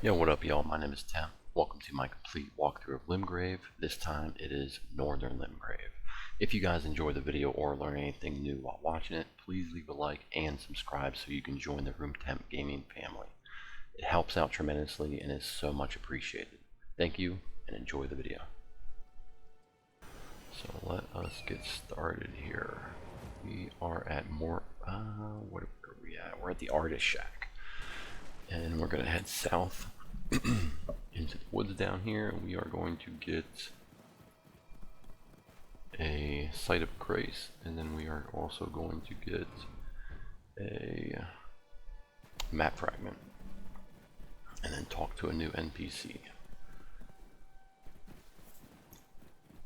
Yo, what up y'all? My name is Tim. Welcome to my complete walkthrough of Limgrave. This time it is Northern Limgrave. If you guys enjoy the video or learn anything new while watching it, please leave a like and subscribe so you can join the Room Temp Gaming family. It helps out tremendously and is so much appreciated. Thank you and enjoy the video. So let us get started here. We are at what are we at? We're at the Artist Shack. And we're going to head south into the woods down here. We are going to get a Site of Grace, and then we are also going to get a map fragment, and then talk to a new NPC.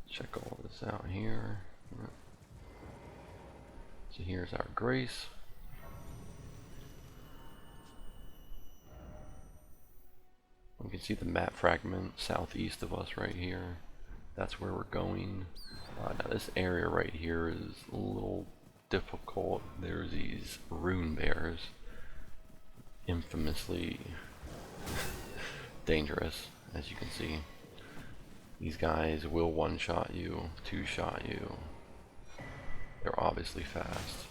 Check all this out here. So here's our Grace. We can see the map fragment southeast of us right here. That's where we're going. Now this area right here is a little difficult. There's these rune bears, infamously dangerous, as you can see. These guys will one-shot you, two-shot you. They're obviously fast.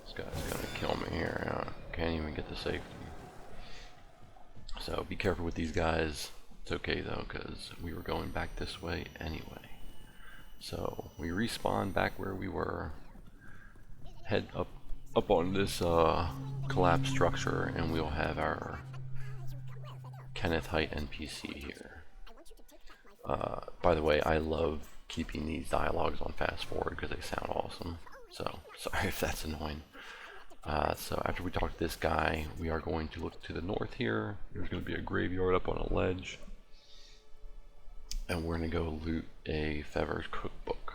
This guy's gonna kill me here. Can't even get to safety. So be careful with these guys. It's okay though, because we were going back this way anyway. So we respawn back where we were. Head up on this collapsed structure, and we'll have our Kenneth Haight NPC here. By the way, I love keeping these dialogues on fast forward because they sound awesome. So sorry if that's annoying. So after we talk to this guy, we are going to look to the north here. There's going to be a graveyard up on a ledge. And we're going to go loot a Fever's cookbook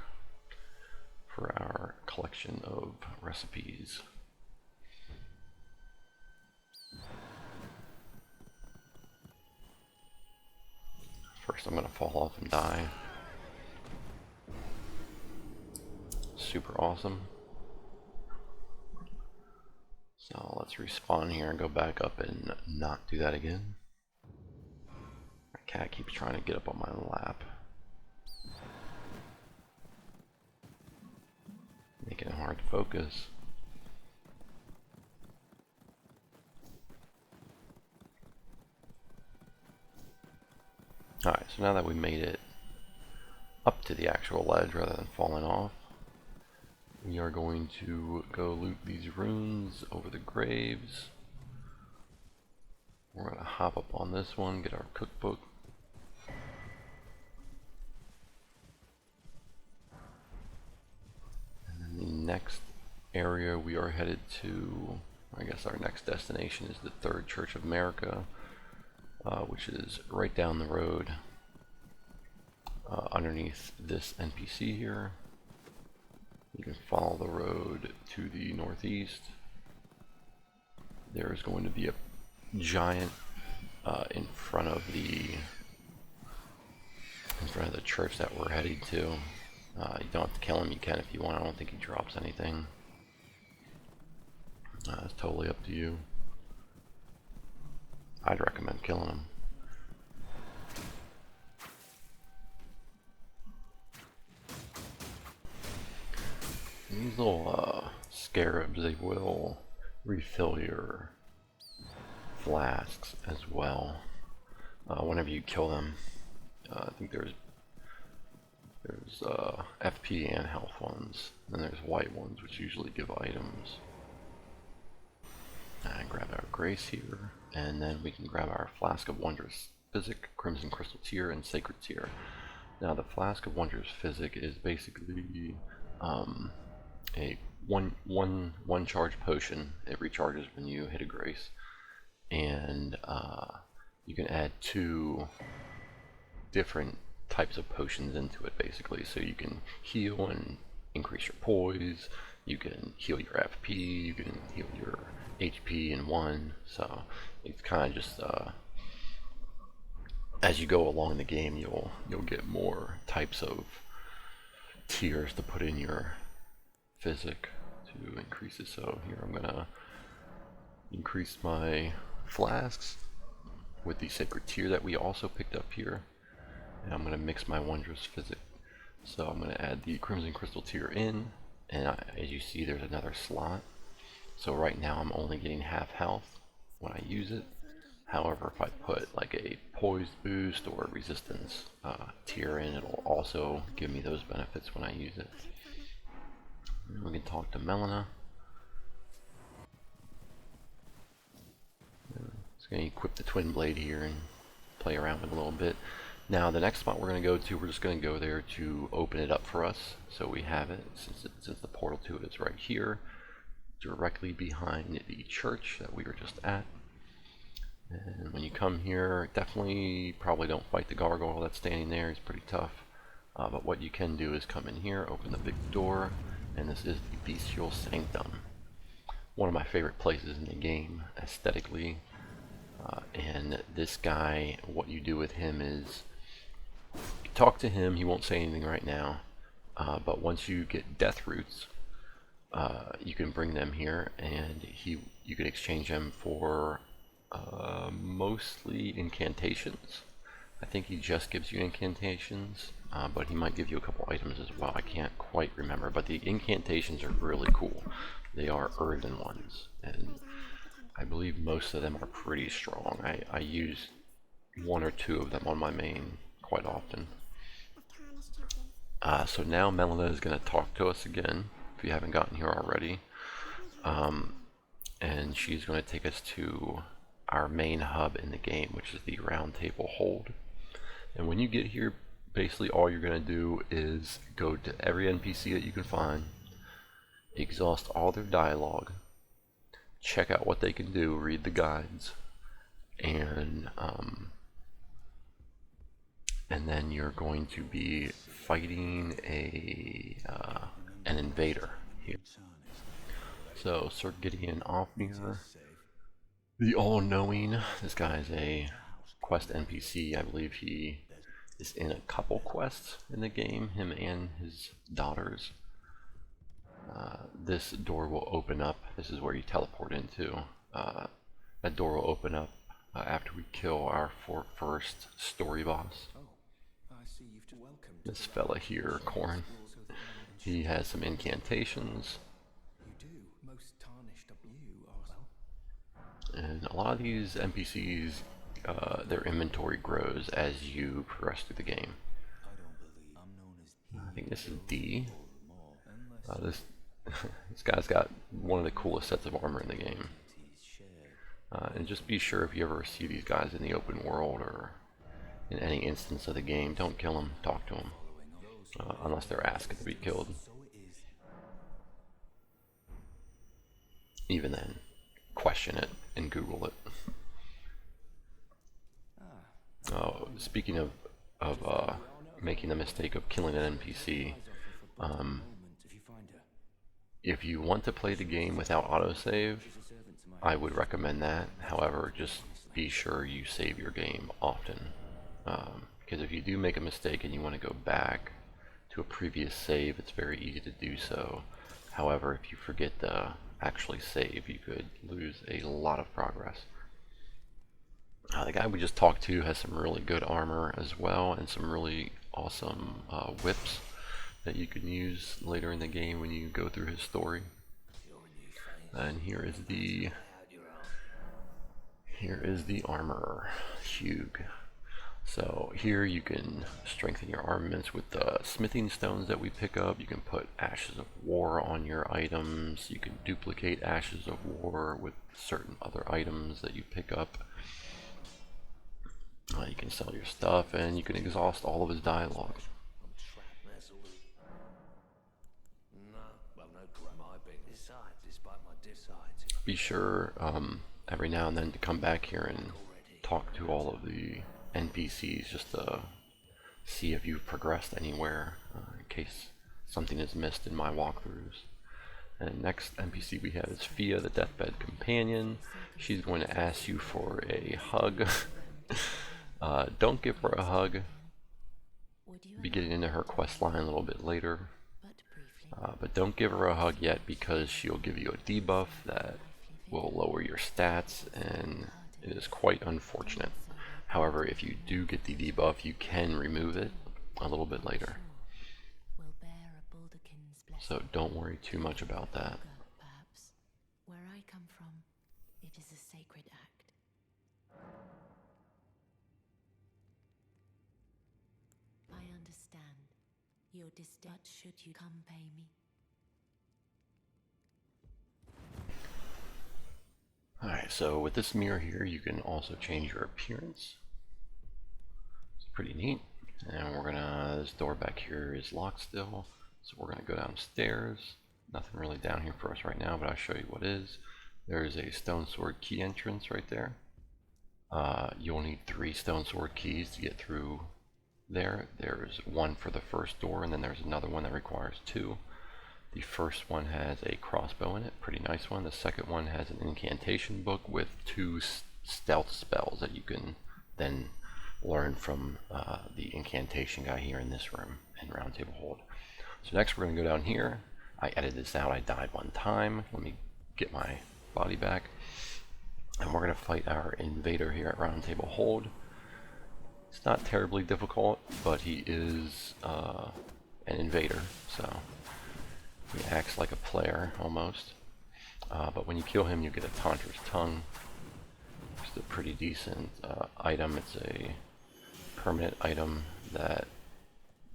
for our collection of recipes. First I'm going to fall off and die. Super awesome. So let's respawn here and go back up and not do that again. My cat keeps trying to get up on my lap, making it hard to focus. Alright, so now that we made it up to the actual ledge rather than falling off, we are going to go loot these runes over the graves. We're going to hop up on this one, get our cookbook. And then the next area we are headed to, I guess our next destination is the Third Church of Marika, which is right down the road underneath this NPC here. You can follow the road to the northeast. There is going to be a giant in front of the church that we're heading to. You don't have to kill him. You can if you want. I don't think he drops anything. It's totally up to you. I'd recommend killing him. These little scarabs, they will refill your flasks as well whenever you kill them. I think there's FP and health ones, and there's white ones which usually give items. And grab our Grace here, and then we can grab our Flask of Wondrous Physic, Crimson Crystal Tear, and Sacred Tear. Now the Flask of Wondrous Physic is basically a one charge potion. It recharges when you hit a Grace, and you can add 2 different types of potions into it basically. So you can heal and increase your poise, you can heal your FP, you can heal your HP in one. So it's kind of just as you go along the game, you'll get more types of tiers to put in your physic to increase it. So here I'm gonna increase my flasks with the sacred tear that we also picked up here. And I'm going to mix my wondrous physic. So I'm going to add the crimson crystal tear in, and as you see there's another slot. So right now I'm only getting half health when I use it. However, if I put like a poise boost or a resistance tier in, it'll also give me those benefits when I use it. And we can talk to Melina. Just going to equip the twin blade here and play around with it a little bit. Now the next spot we're going to go to, we're just going to go there to open it up for us. So we have it, since the portal to it is right here, directly behind the church that we were just at. And when you come here, definitely probably don't fight the gargoyle that's standing there. He's pretty tough. But what you can do is come in here, open the big door, and this is the Beastial Sanctum. One of my favorite places in the game, aesthetically. And this guy, what you do with him is, you talk to him, he won't say anything right now. But once you get death roots, you can bring them here, and you can exchange them for mostly incantations. I think he just gives you incantations, but he might give you a couple items as well. I can't quite remember, but the incantations are really cool. They are earthen ones, and I believe most of them are pretty strong. I use one or two of them on my main quite often. So now Melina is going to talk to us again, if you haven't gotten here already. And she's going to take us to our main hub in the game, which is the Round Table Hold. And when you get here, basically all you're going to do is go to every NPC that you can find, exhaust all their dialogue, check out what they can do, read the guides, and then you're going to be fighting an invader here. So Sir Gideon Offmere, the All-Knowing. This guy is a quest NPC. I believe he is in a couple quests in the game, him and his daughters. This door will open up. This is where you teleport into. That door will open up after we kill our first story boss. This fella here, Corn. He has some incantations. And a lot of these NPCs, their inventory grows as you progress through the game. I think this is D. This guy's got one of the coolest sets of armor in the game. And just be sure, if you ever see these guys in the open world or in any instance of the game, don't kill them, talk to them. Unless they're asking to be killed. Even then, question it and Google it. Oh, speaking of making the mistake of killing an NPC, if you want to play the game without autosave, I would recommend that. However, just be sure you save your game often, because if you do make a mistake and you want to go back to a previous save, it's very easy to do so. However, if you forget to actually save, you could lose a lot of progress. The guy we just talked to has some really good armor as well, and some really awesome whips that you can use later in the game when you go through his story. And here is the armor, Hugh. So here you can strengthen your armaments with the smithing stones that we pick up. You can put Ashes of War on your items. You can duplicate Ashes of War with certain other items that you pick up. You can sell your stuff, and you can exhaust all of his dialogue. Be sure every now and then to come back here and talk to all of the NPCs just to see if you've progressed anywhere, in case something is missed in my walkthroughs. And next NPC we have is Fia, the Deathbed Companion. She's going to ask you for a hug. Don't give her a hug. We'll be getting into her quest line a little bit later. But don't give her a hug yet, because she'll give you a debuff that will lower your stats, and it is quite unfortunate. However, if you do get the debuff, you can remove it a little bit later. So don't worry too much about that. Perhaps. Where I come from, it is a sacred act. I understand. Your discharge should you come pay me. Alright, so with this mirror here, you can also change your appearance. It's pretty neat. And we're gonna, this door back here is locked still, so we're gonna go downstairs. Nothing really down here for us right now, but I'll show you what is. There's a stone sword key entrance right there. You'll need 3 stone sword keys to get through there. There's one for the first door, and then there's another one that requires 2. The first one has a crossbow in it, pretty nice one. The second one has an incantation book with 2 stealth spells that you can then learn from the incantation guy here in this room in Round Table Hold. So next we're going to go down here. I edited this out, I died one time. Let me get my body back. And we're going to fight our invader here at Round Table Hold. It's not terribly difficult, but he is an invader, so he acts like a player almost. But when you kill him, you get a Taunter's Tongue. It's a pretty decent item. It's a permanent item that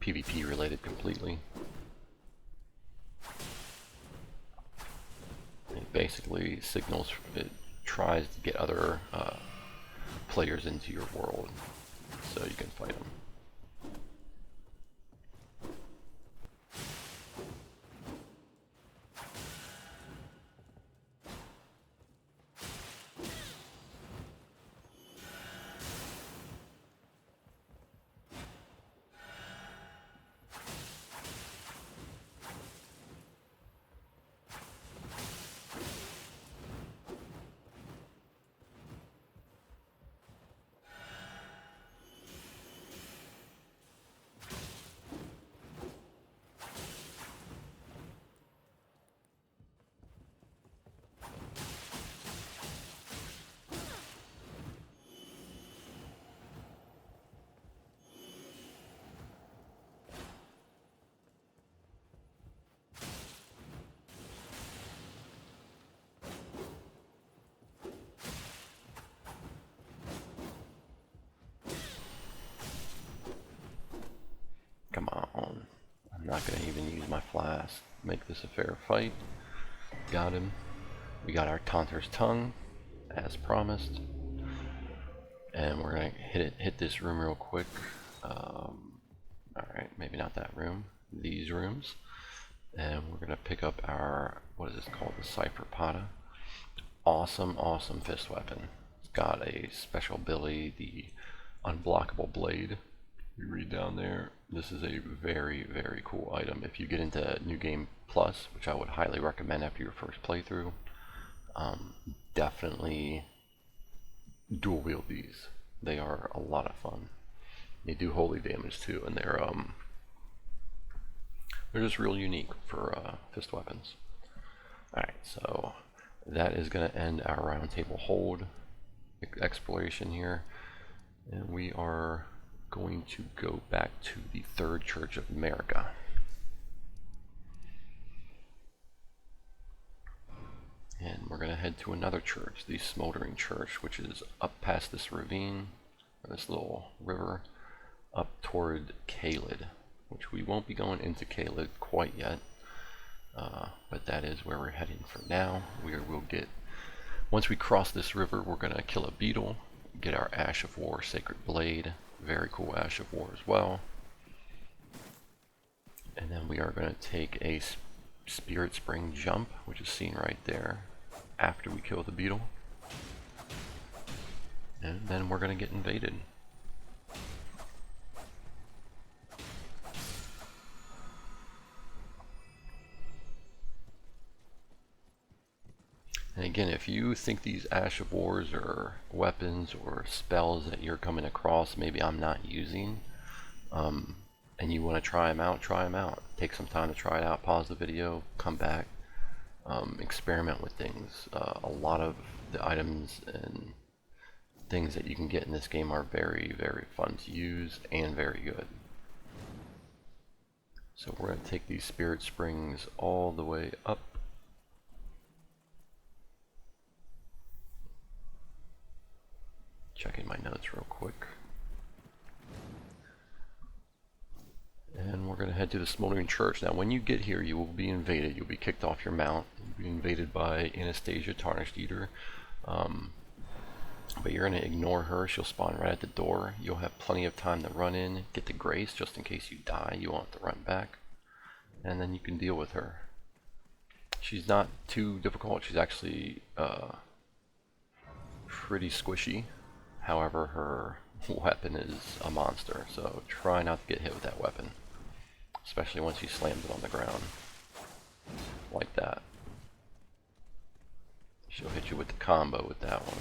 PvP related completely. It basically signals, it tries to get other players into your world so you can fight them. Come on. I'm not going to even use my flask. Make this a fair fight. Got him. We got our Taunter's Tongue, as promised. And we're going to hit this room real quick. Alright, maybe not that room. These rooms. And we're going to pick up our, what is this called? The Cypherpata. Awesome, awesome fist weapon. It's got a special ability, the Unblockable Blade. You read down there, this is a very, very cool item. If you get into New Game Plus, which I would highly recommend after your first playthrough, definitely dual wield these. They are a lot of fun. They do holy damage too, and they're just real unique for fist weapons. Alright, so that is going to end our Round Table Hold exploration here, and we are going to go back to the Third Church of Marika. And we're going to head to another church, the Smoldering Church, which is up past this ravine, or this little river, up toward Caelid, which we won't be going into Caelid quite yet, but that is where we're heading for now. We'll get, once we cross this river, we're going to kill a beetle, get our Ash of War Sacred Blade, very cool Ash of War as well. And then we are going to take a Spirit Spring jump, which is seen right there, after we kill the beetle. And then we're going to get invaded. And again, if you think these Ash of Wars are weapons or spells that you're coming across, maybe I'm not using, and you want to try them out, try them out. Take some time to try it out, pause the video, come back, experiment with things. A lot of the items and things that you can get in this game are very, very fun to use and very good. So we're going to take these spirit springs all the way up. Checking my notes real quick. And we're going to head to the Smoldering Church. Now when you get here, you will be invaded. You'll be kicked off your mount. You'll be invaded by Anastasia, Tarnished Eater. But you're going to ignore her. She'll spawn right at the door. You'll have plenty of time to run in, get the grace, just in case you die. You won't have to run back. And then you can deal with her. She's not too difficult. She's actually pretty squishy. However, her weapon is a monster, so try not to get hit with that weapon. Especially once she slams it on the ground. Like that. She'll hit you with the combo with that one.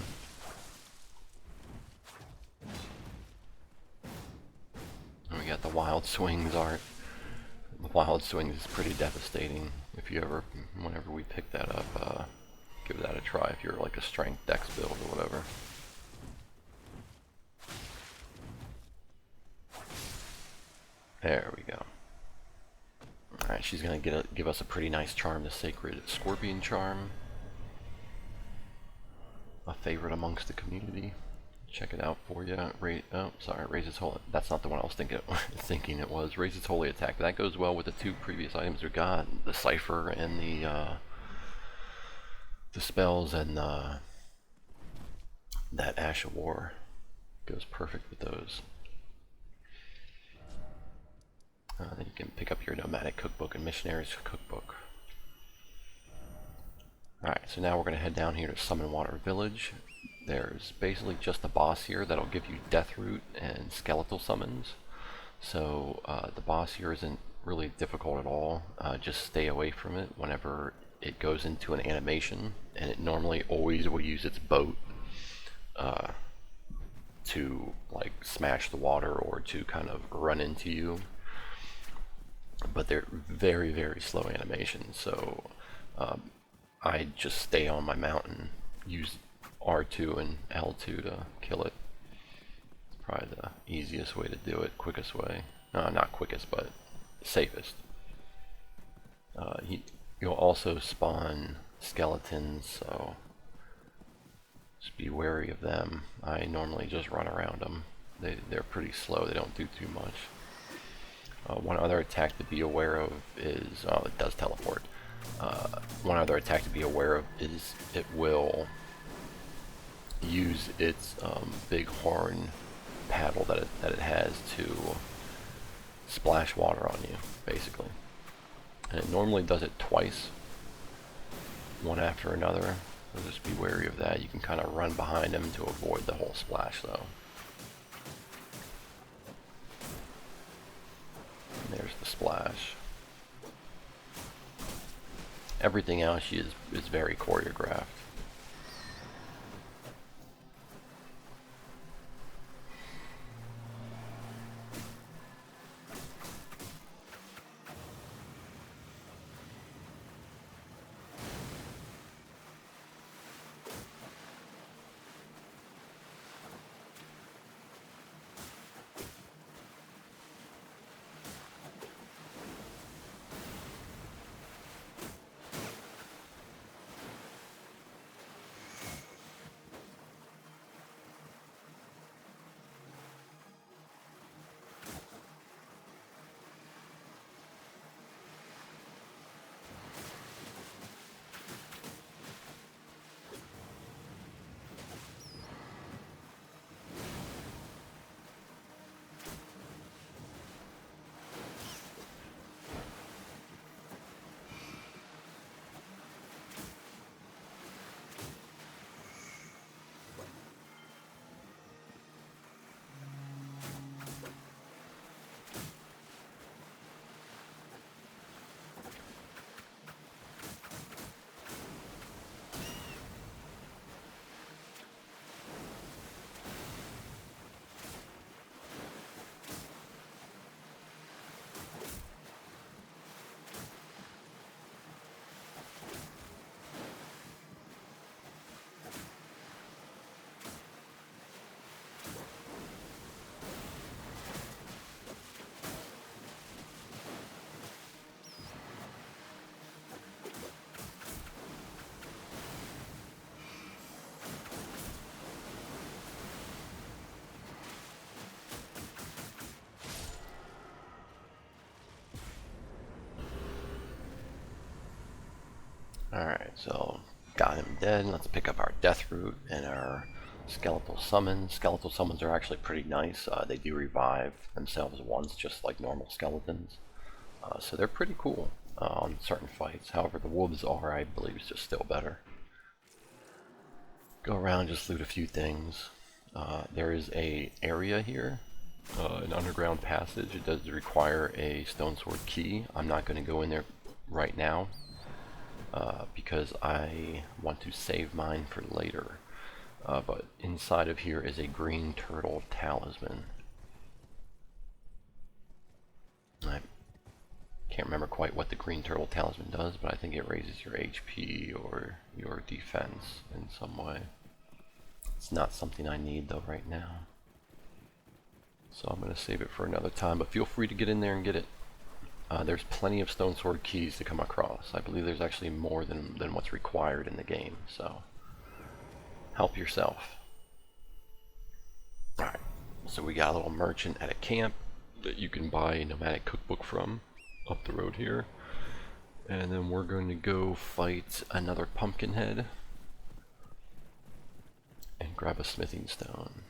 And we got the Wild Swings art. The Wild Swings is pretty devastating. If you ever, whenever we pick that up, give that a try if you're like a strength dex build or whatever. There we go. Alright, she's going to give us a pretty nice charm, the Sacred Scorpion Charm. A favorite amongst the community. Check it out for you. Raise its holy. That's not the one I was thinking it was. Raise its holy attack. That goes well with the two previous items we got, the cipher and the spells, and that Ash of War goes perfect with those. Then you can pick up your Nomadic Cookbook and Missionary's Cookbook. Alright, so now we're going to head down here to Summonwater Village. There's basically just a boss here that'll give you Deathrite and skeletal summons. So the boss here isn't really difficult at all. Just stay away from it whenever it goes into an animation, and it normally always will use its boat to like smash the water or to kind of run into you. But they're very, very slow animations, so I just stay on my mountain, use R2 and L2 to kill it. It's probably the easiest way to do it, quickest way. No, not quickest, but safest. You'll also spawn skeletons, so just be wary of them. I normally just run around them. They're pretty slow, they don't do too much. One other attack to be aware of is, it does teleport. One other attack to be aware of is it will use its big horn paddle that it has to splash water on you, basically. And it normally does it twice, one after another, so just be wary of that. You can kind of run behind them to avoid the whole splash, though. And there's the splash. Everything else is very choreographed. so got him dead. Let's pick up our death root and our skeletal summons. Skeletal summons are actually pretty nice. They do revive themselves once, just like normal skeletons. So they're pretty cool on certain fights. However, the wolves are, I believe, is just still better. Go around, just loot a few things. There is a area here, an underground passage. It does require a stone sword key. I'm not going to go in there right now because I want to save mine for later. But inside of here is a green turtle talisman. I can't remember quite what the green turtle talisman does, but I think it raises your HP or your defense in some way. It's not something I need though right now, so I'm going to save it for another time, but feel free to get in there and get it. There's plenty of stone sword keys to come across. I believe there's actually more than what's required in the game, so help yourself. Alright, so we got a little merchant at a camp that you can buy a nomadic cookbook from up the road here, and then we're going to go fight another pumpkin head and grab a smithing stone.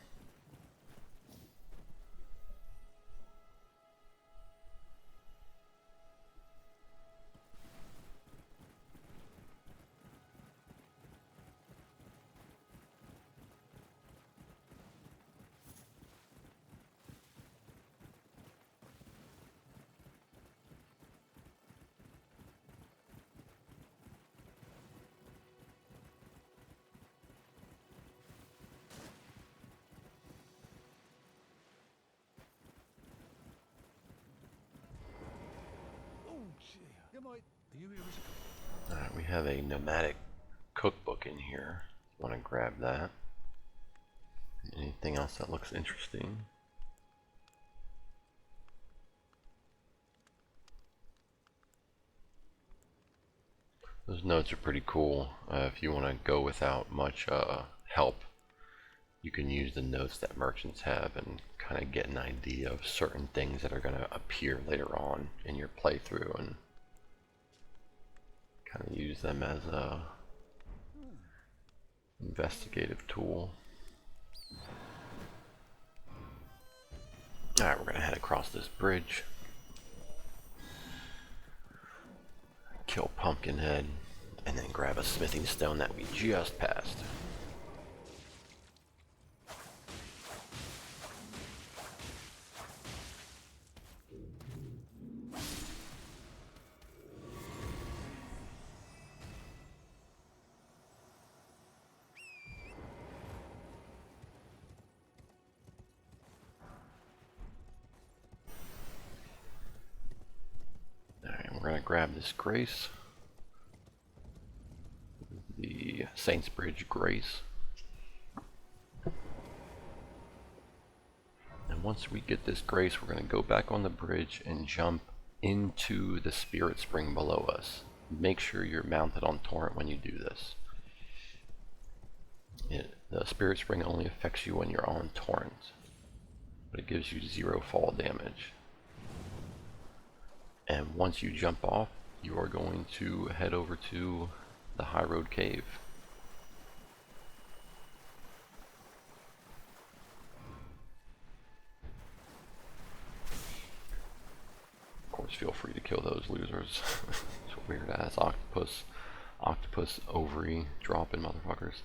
Alright, we have a nomadic cookbook in here. Want to grab that. Anything else that looks interesting? Those notes are pretty cool. If you want to go without much help, you can use the notes that merchants have and kind of get an idea of certain things that are going to appear later on in your playthrough, and kind of use them as a investigative tool. Alright, we're going to head across this bridge, kill Pumpkinhead, and then grab a smithing stone that we just passed. We're going to grab this Grace, the Saints Bridge Grace, and once we get this Grace, we're going to go back on the bridge and jump into the Spirit Spring below us. Make sure you're mounted on Torrent when you do this. The Spirit Spring only affects you when you're on Torrent, but it gives you 0 fall damage. And once you jump off, you are going to head over to the Highroad Cave. Of course, feel free to kill those losers. It's weird ass octopus ovary dropping motherfuckers.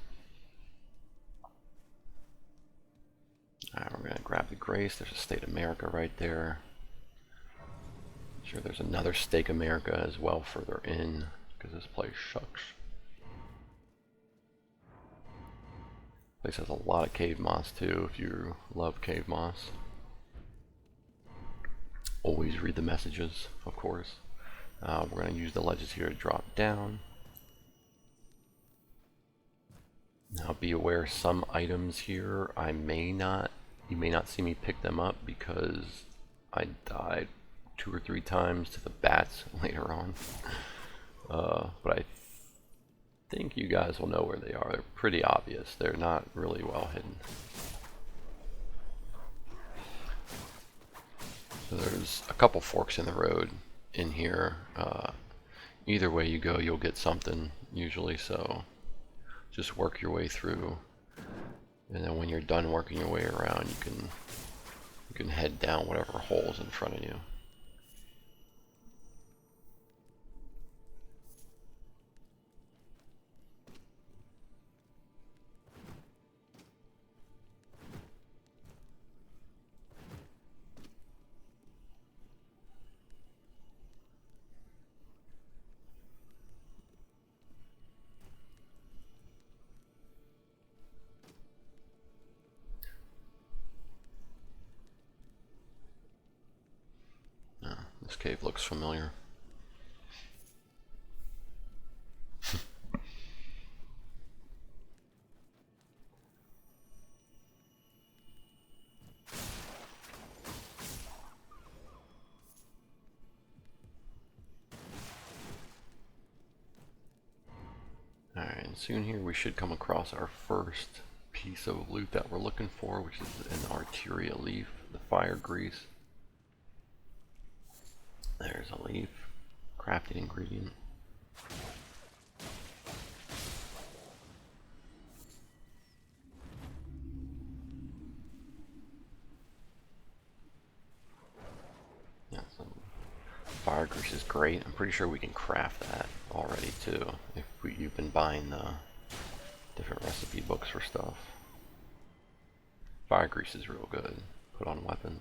Alright, we're gonna grab the Grace. There's a State America right there. Sure, there's another Stake America as well further in, because this place shucks. This place has a lot of cave moss too, if you love cave moss. Always read the messages, of course. We're going to use the ledges here to drop down. Now be aware, some items here you may not see me pick them up because I died 2 or 3 times to the bats later on. But I think you guys will know where they are. They're pretty obvious. They're not really well hidden. So there's a couple forks in the road in here. either way you go, you'll get something usually, so just work your way through. And then when you're done working your way around, you can head down whatever hole's in front of you. This cave looks familiar. Alright, and soon here we should come across our first piece of loot that we're looking for, which is an arteria leaf, the fire grease. There's a leaf, crafting ingredient. Yeah, so fire grease is great. I'm pretty sure we can craft that already too, if you've been buying the different recipe books for stuff. Fire grease is real good. Put on weapons.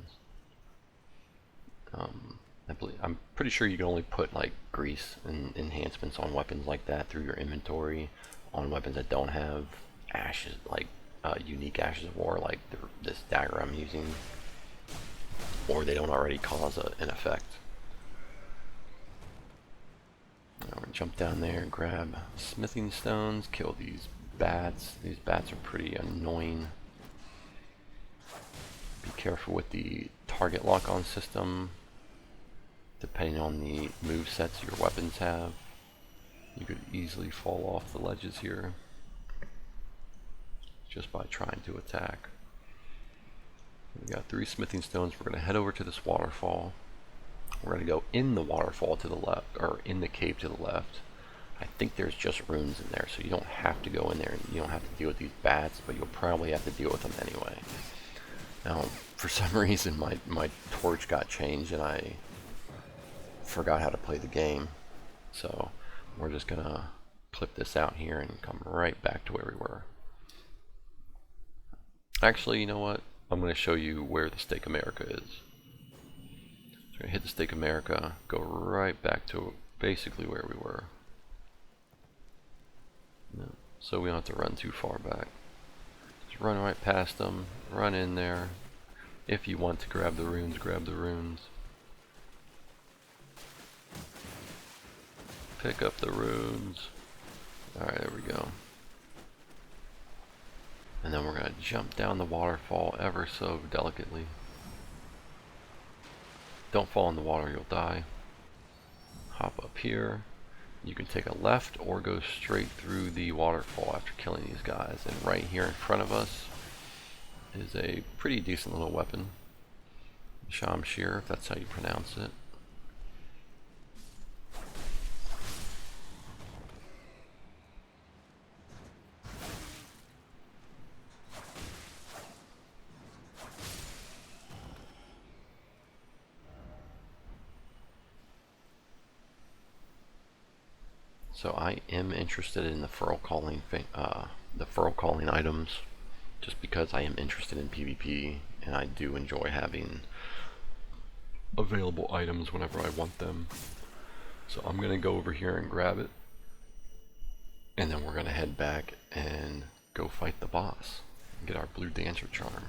I'm pretty sure you can only put like grease and enhancements on weapons like that through your inventory on weapons that don't have ashes, like unique ashes of war, like this dagger I'm using, or they don't already cause an effect. Now we're gonna jump down there and grab smithing stones, kill these bats. These bats are pretty annoying. Be careful with the target lock-on system. Depending on the move sets your weapons have, you could easily fall off the ledges here just by trying to attack. We got 3 smithing stones. We're going to head over to this waterfall. We're going to go in the waterfall to the left, or in the cave to the left. I think there's just runes in there, so you don't have to go in there and you don't have to deal with these bats, but you'll probably have to deal with them anyway. Now, for some reason, my torch got changed and I forgot how to play the game, so we're just gonna clip this out here and come right back to where we were. Actually, you know what? I'm gonna show you where the Stake of Marika is. So we're gonna hit the Stake of Marika, go right back to basically where we were. So we don't have to run too far back. Just run right past them, run in there. If you want to grab the runes, grab the runes. Pick up the runes. Alright, there we go. And then we're going to jump down the waterfall ever so delicately. Don't fall in the water, you'll die. Hop up here. You can take a left or go straight through the waterfall after killing these guys. And right here in front of us is a pretty decent little weapon. Shamshir, if that's how you pronounce it. So I am interested in the Feral Calling items, just because I am interested in PvP and I do enjoy having available items whenever I want them. So I'm gonna go over here and grab it, and then we're gonna head back and go fight the boss and get our blue dancer charm.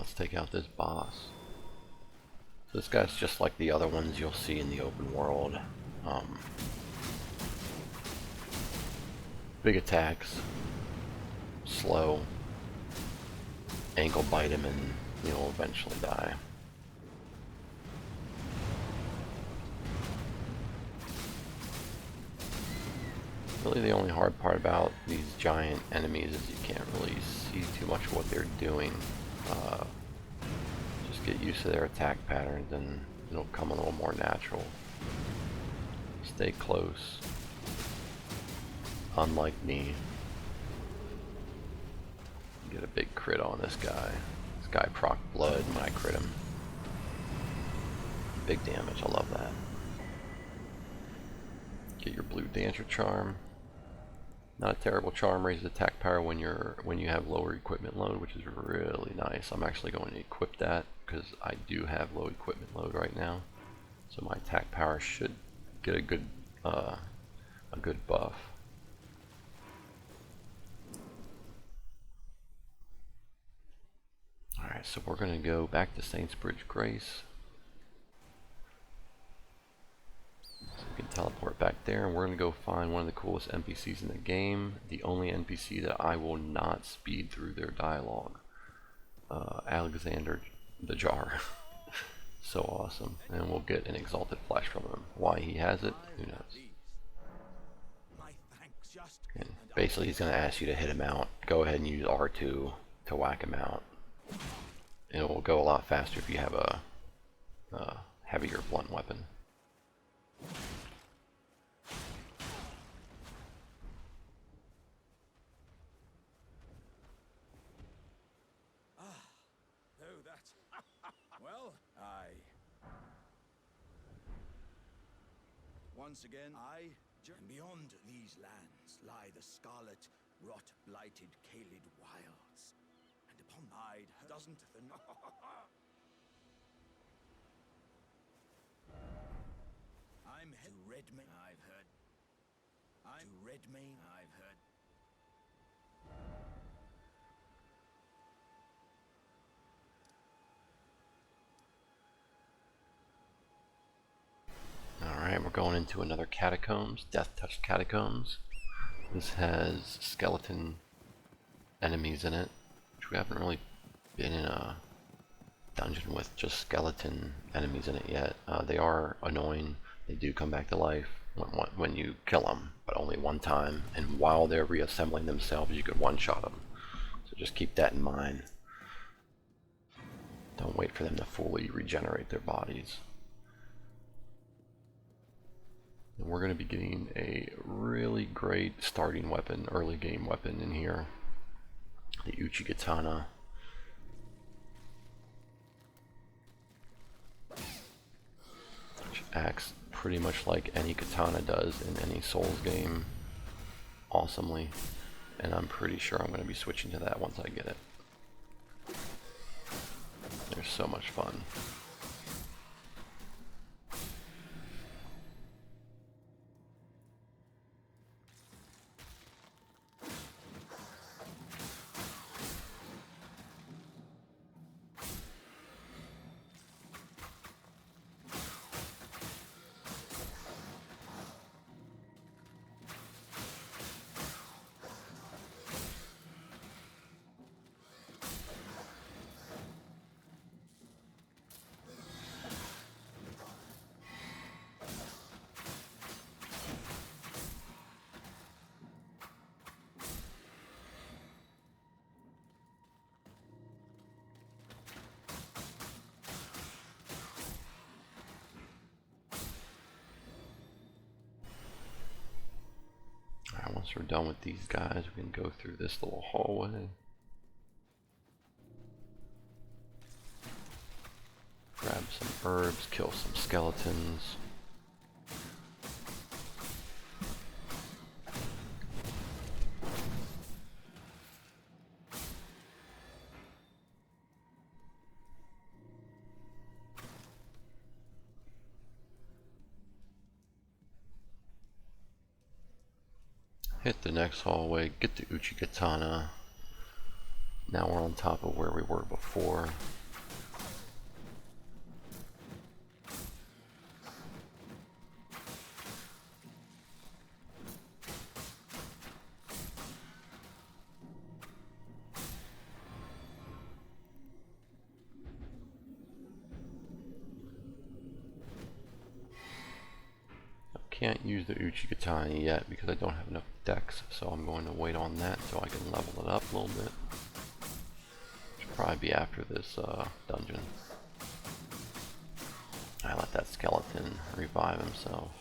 let's take out this boss. So this guy's just like the other ones you'll see in the open world. Big attacks, slow, ankle bite him and you'll eventually die. Really the only hard part about these giant enemies is you can't really see too much of what they're doing. Just get used to their attack patterns and it'll come a little more natural. Stay close. Unlike me. Get a big crit on this guy. This guy proc blood when I crit him. Big damage, I love that. Get your blue dancer charm. Not a terrible charm, raises attack power when you have lower equipment load, which is really nice. I'm actually going to equip that because I do have low equipment load right now. So my attack power should get a good buff. Alright, so we're going to go back to Saints Bridge Grace. So we can teleport back there, and we're going to go find one of the coolest NPCs in the game. The only NPC that I will not speed through their dialogue. Alexander the Jar. So awesome. And we'll get an Exalted Flash from him. Why he has it, who knows. And basically he's going to ask you to hit him out. Go ahead and use R2 to whack him out. And it will go a lot faster if you have a heavier blunt weapon. Well, once again, and beyond these lands lie the scarlet, rot-blighted Caelid wilds. And upon doesn't the I'm to Redmane, I've heard. I'm to Redmane, I've heard. Alright, we're going into another Catacombs, Death Touch Catacombs. This has skeleton enemies in it, which we haven't really been in a dungeon with just skeleton enemies in it yet. They are annoying. They do come back to life when you kill them, but only one time, and while they're reassembling themselves you could one-shot them. So just keep that in mind. Don't wait for them to fully regenerate their bodies. And we're going to be getting a really great starting weapon, early game weapon in here. The Uchigatana. Which acts pretty much like any katana does in any Souls game. Awesomely. And I'm pretty sure I'm going to be switching to that once I get it. They're so much fun. Once we're done with these guys, we can go through this little hallway. Grab some herbs, kill some skeletons. Hit the next hallway, get the Uchigatana. Now we're on top of where we were before. can't use the Uchigatani yet because I don't have enough dex, so I'm going to wait on that so I can level it up a little bit. Should probably be after this dungeon. I let that skeleton revive himself.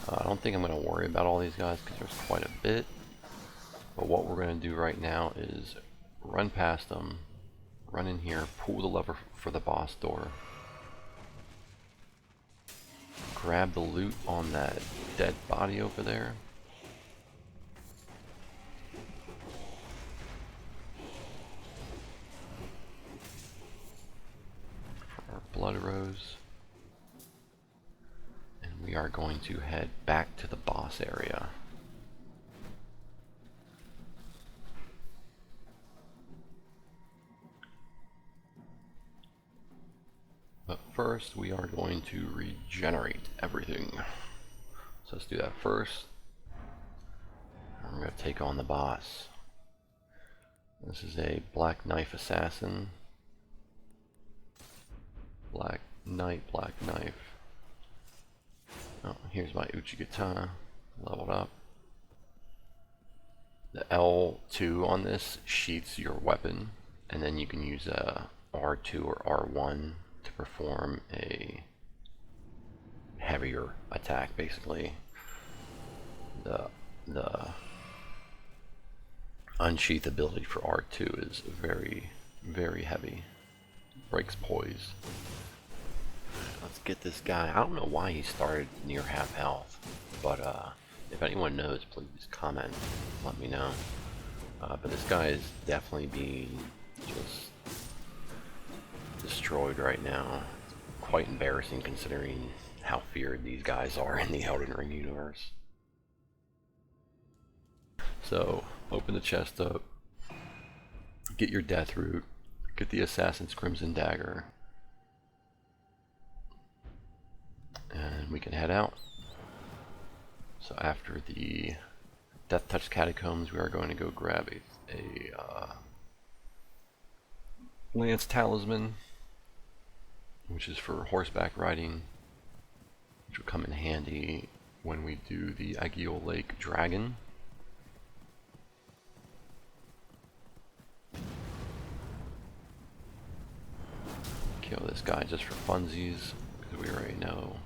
I don't think I'm going to worry about all these guys because there's quite a bit. But what we're going to do right now is run past them, run in here, pull the lever for the boss door, grab the loot on that dead body over there, for our blood rose, and we are going to head back to the boss area. But first, we are going to regenerate everything. So let's do that first. I'm going to take on the boss. This is a Black Knife Assassin. Black Knight, Black Knife. Oh, here's my Uchigatana, leveled up. The L2 on this sheaths your weapon, and then you can use a R2 or R1 to perform a heavier attack. Basically, the unsheath ability for R2 is very, very heavy. Breaks poise. Let's get this guy. I don't know why he started near half health, but if anyone knows, please comment, let me know. But this guy is definitely being just destroyed right now. It's quite embarrassing considering how feared these guys are in the Elden Ring universe. So, open the chest up, get your death root, get the Assassin's Crimson Dagger, and we can head out. So after the Death Touch Catacombs, we are going to go grab a Lance Talisman, which is for horseback riding, which will come in handy when we do the Agiel Lake Dragon. Kill this guy just for funsies, because we already know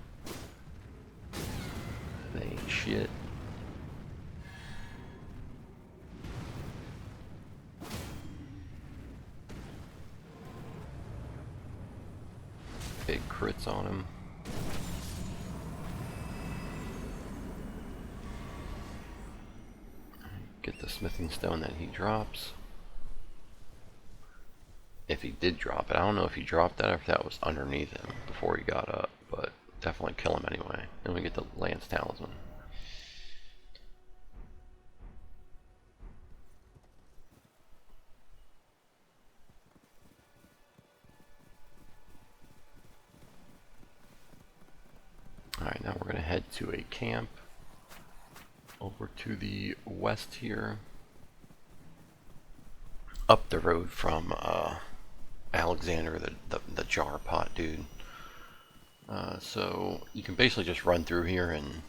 they ain't shit. Big crits on him. Get the smithing stone that he drops. If he did drop it. I don't know if he dropped that or if that was underneath him before he got up, but definitely kill him anyway. Then we get the Lance Talisman. Alright, now we're going to head to a camp over to the west here, up the road from Alexander, the jar pot dude. So you can basically just run through here and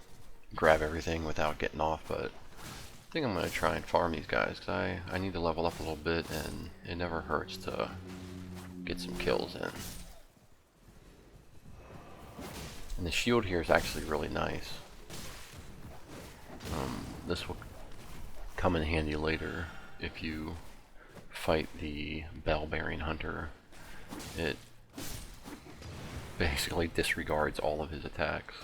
grab everything without getting off, but I think I'm going to try and farm these guys because I need to level up a little bit, and it never hurts to get some kills in. And the shield here is actually really nice. This will come in handy later if you fight the bell-bearing hunter. It basically disregards all of his attacks.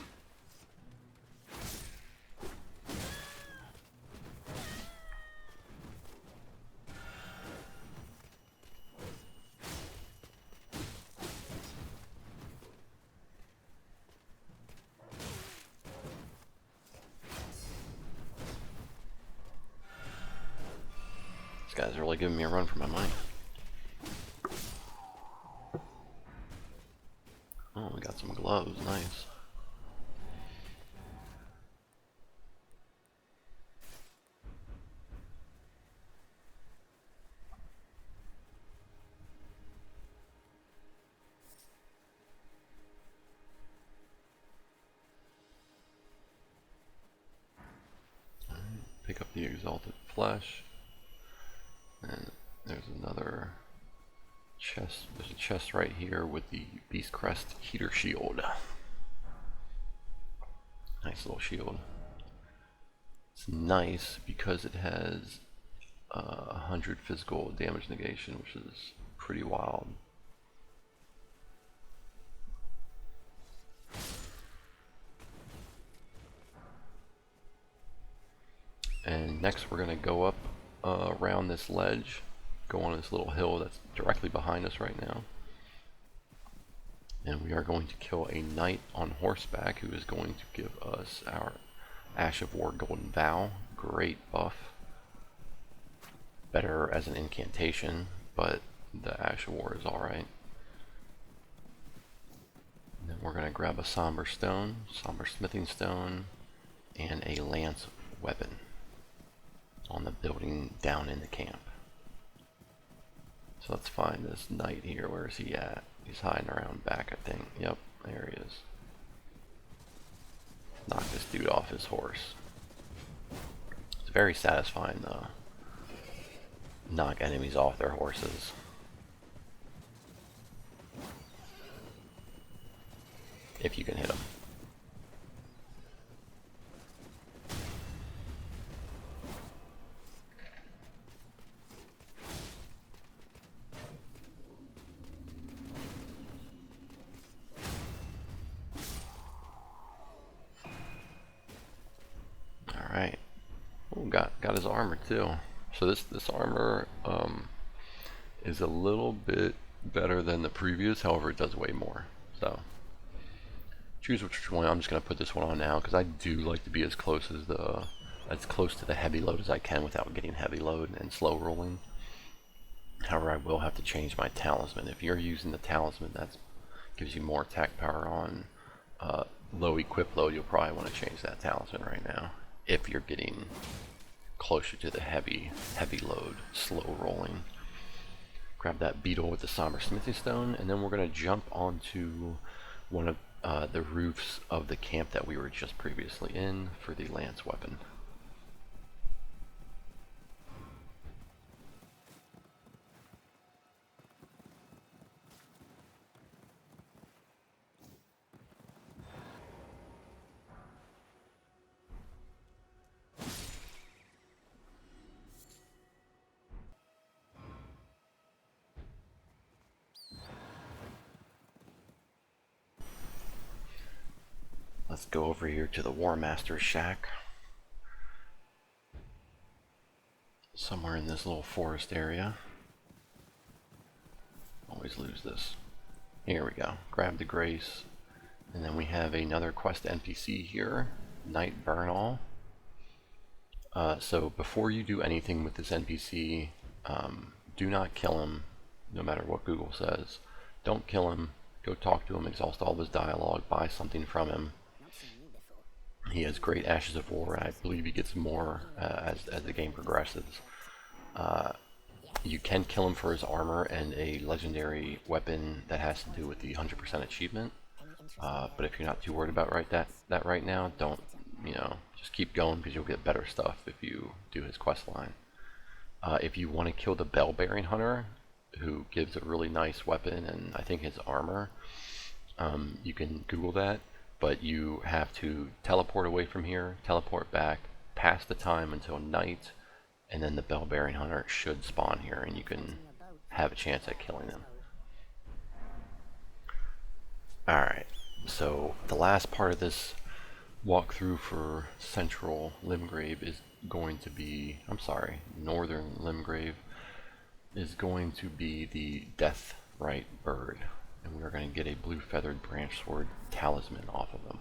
This guy's really giving me a run for my money. Oh, we got some gloves, nice. pick up the exalted flesh. And there's another chest. There's a chest right here with the Beast Crest Heater Shield. Nice little shield. It's nice because it has 100 physical damage negation, which is pretty wild. And next we're going to go up around this ledge, go on this little hill that's directly behind us right now. And we are going to kill a knight on horseback who is going to give us our Ash of War Golden Vow. Great buff. Better as an incantation, but the Ash of War is alright. And then we're going to grab a Somber Stone, Somber Smithing Stone, and a Lance Weapon on the building down in the camp. So let's find this knight here. Where is he at? He's hiding around back, I think. Yep, there he is. Knock this dude off his horse. It's very satisfying to knock enemies off their horses. If you can hit them. Alright. Got his armor too. So this armor is a little bit better than the previous, however it does way more. So choose which one. I'm just gonna put this one on now because I do like to be as close to the heavy load as I can without getting heavy load and slow rolling. However, I will have to change my talisman. If you're using the talisman that gives you more attack power on low equip load, you'll probably want to change that talisman right now if you're getting closer to the heavy load, slow rolling. Grab that beetle with the Somber Smithing Stone, and then we're going to jump onto one of the roofs of the camp that we were just previously in for the lance weapon. Let's go over here to the Warmaster's shack. Somewhere in this little forest area. Always lose this. Here we go. Grab the Grace. And then we have another quest NPC here. Knight Burnall. So before you do anything with this NPC, do not kill him, no matter what Google says. Don't kill him. Go talk to him, exhaust all of his dialogue, buy something from him. He has great Ashes of War, and I believe he gets more as the game progresses. You can kill him for his armor and a legendary weapon that has to do with the 100% achievement. But if you're not too worried about that right now, don't, just keep going because you'll get better stuff if you do his quest line. If you want to kill the Bell-Bearing Hunter, who gives a really nice weapon and I think his armor, you can Google that. But you have to teleport away from here, teleport back, pass the time until night, and then the Bell-Bearing Hunter should spawn here, and you can have a chance at killing them. Alright, so the last part of this walkthrough for Central Limgrave is going to be, Northern Limgrave is going to be the Deathrite bird. And we are going to get a blue feathered branch sword talisman off of them.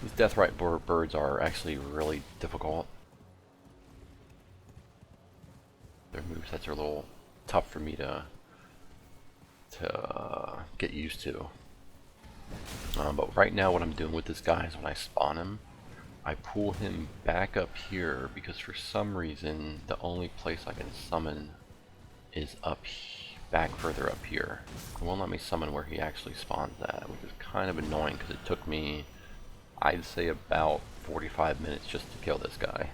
These Deathrite birds are actually really difficult. Their movesets are a little tough for me to get used to. But right now what I'm doing with this guy is when I spawn him, I pull him back up here because for some reason the only place I can summon is up here. Back further up here. It won't let me summon where he actually spawns at, which is kind of annoying because it took me I'd say about 45 minutes just to kill this guy.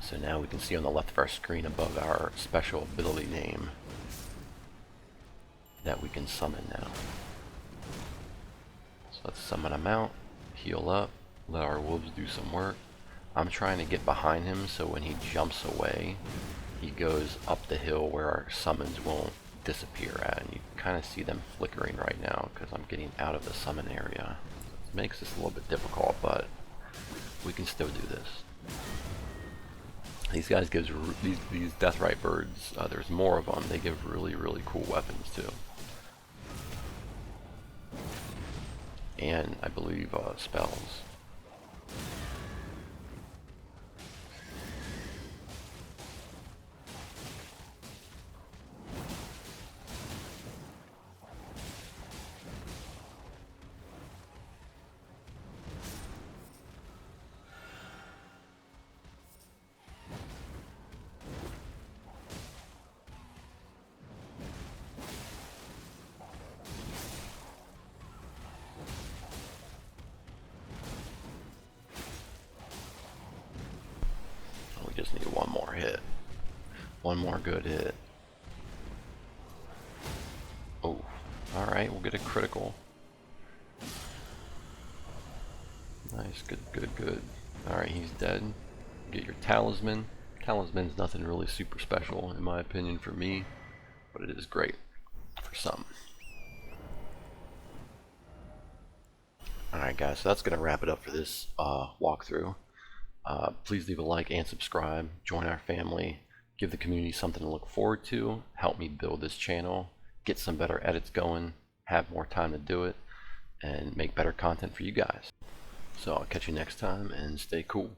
So now we can see on the left of our screen above our special ability name that we can summon now. So let's summon him out, heal up, let our wolves do some work. I'm trying to get behind him so when he jumps away, he goes up the hill where our summons won't disappear at. And you kind of see them flickering right now because I'm getting out of the summon area. It makes this a little bit difficult, but we can still do this. These guys give these Deathrite birds. There's more of them. They give really cool weapons too, and I believe spells. Just need one more hit. One more good hit. Oh, alright, we'll get a critical. Nice, good. Alright, he's dead. Get your talisman. Talisman's nothing really super special, in my opinion, for me, but it is great for some. Alright guys, so that's going to wrap it up for this walkthrough. Please leave a like and subscribe, join our family, give the community something to look forward to, help me build this channel, get some better edits going, have more time to do it, and make better content for you guys. So I'll catch you next time and stay cool.